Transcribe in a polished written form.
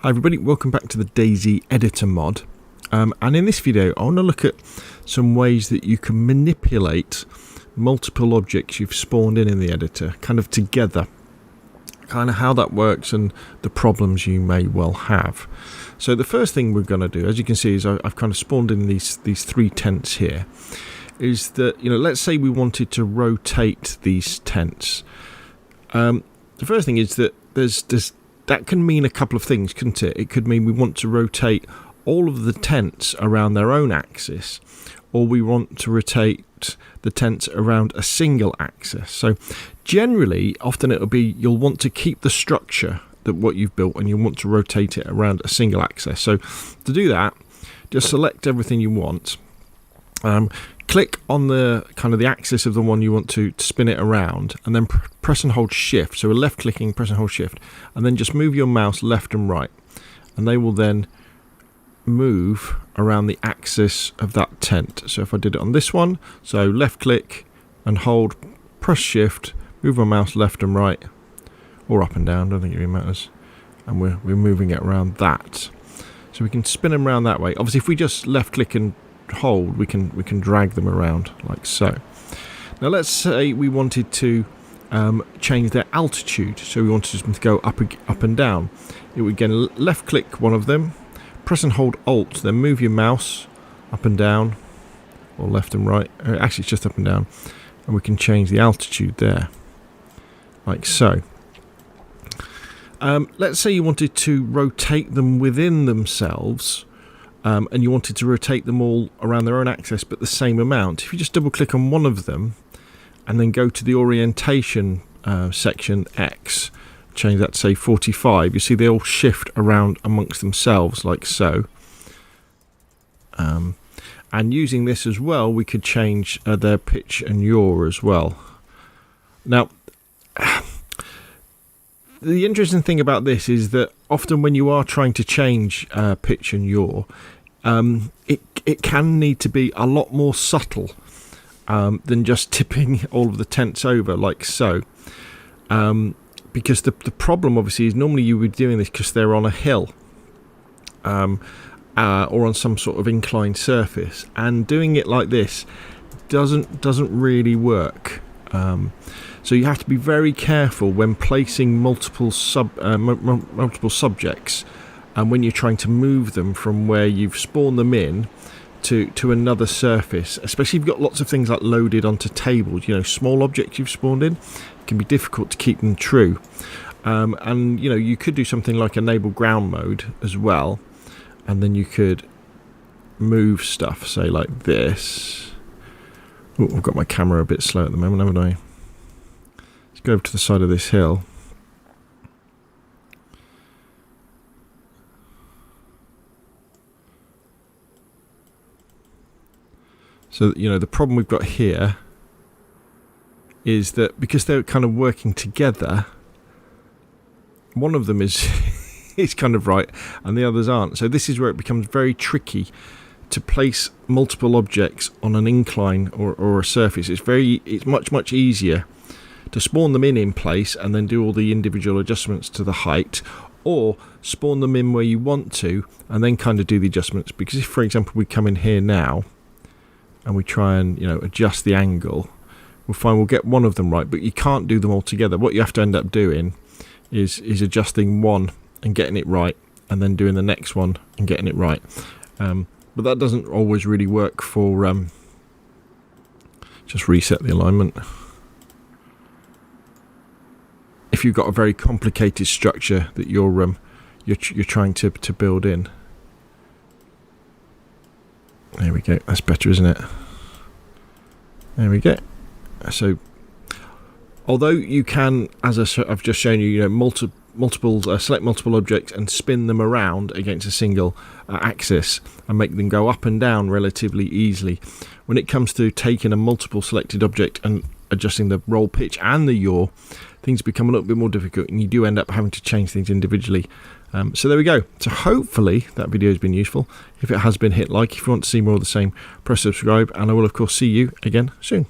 Hi everybody, welcome back to the DayZ editor mod, and in this video I want to look at some ways that you can manipulate multiple objects you've spawned in the editor kind of together, kind of how that works and the problems you may well have. So the first thing we're going to do, as you can see, is I've kind of spawned in these three tents here, is that, let's say we wanted to rotate these tents. The first thing is that that can mean a couple of things, couldn't it? It could mean we want to rotate all of the tents around their own axis, or we want to rotate the tents around a single axis. So generally, often it'll be you'll want to keep the structure that what you've built and you want to rotate it around a single axis. So to do that, just select everything you want. Click on the kind of the axis of the one you want to spin it around, and then press and hold shift. So we're left clicking, press and hold shift, and then just move your mouse left and right, and they will then move around the axis of that tent. So if I did it on this one, so left click and hold, press shift, move my mouse left and right, or up and down, don't think it really matters, and we're moving it around that. So we can spin them around that way. Obviously if we just left click and hold, we can drag them around like so. Now let's say we wanted to change their altitude, so we wanted them to go up and down. It would again left click one of them, press and hold Alt, then move your mouse up and down, or left and right, actually it's just up and down, and we can change the altitude there like so. Let's say you wanted to rotate them within themselves, and you wanted to rotate them all around their own axis but the same amount. If you just double click on one of them and then go to the orientation section X, change that to say 45, you see they all shift around amongst themselves like so. And using this as well, we could change their pitch and yaw as well. Now the interesting thing about this is that often when you are trying to change pitch and yaw, it can need to be a lot more subtle than just tipping all of the tents over like so. Because the problem obviously is normally you would be doing this because they're on a hill or on some sort of inclined surface, and doing it like this doesn't really work. So you have to be very careful when placing multiple subjects, and when you're trying to move them from where you've spawned them in to another surface, especially if you've got lots of things like loaded onto tables. Small objects you've spawned in, it can be difficult to keep them true. And you could do something like enable ground mode as well, and then you could move stuff, say like this. Oh, I've got my camera a bit slow at the moment, haven't I? Let's go over to the side of this hill. So, the problem we've got here is that because they're kind of working together, one of them is is kind of right and the others aren't. So this is where it becomes very tricky to place multiple objects on an incline or a surface. It's much easier to spawn them in place and then do all the individual adjustments to the height, or spawn them in where you want to and then kind of do the adjustments. Because if, for example, we come in here now and we try and adjust the angle, we'll find we'll get one of them right, but you can't do them all together. What you have to end up doing is adjusting one and getting it right, and then doing the next one and getting it right. But that doesn't always really work for just reset the alignment. If you've got a very complicated structure that you're trying to build in. There we go. That's better, isn't it? There we go. So, although you can, as I've just shown you, select multiple objects and spin them around against a single axis and make them go up and down relatively easily, when it comes to taking a multiple selected object and adjusting the roll pitch and the yaw, things become a little bit more difficult, and you do end up having to change things individually. So there we go. So hopefully that video has been useful. If it has been, hit like. If you want to see more of the same, press subscribe, and I will of course see you again soon.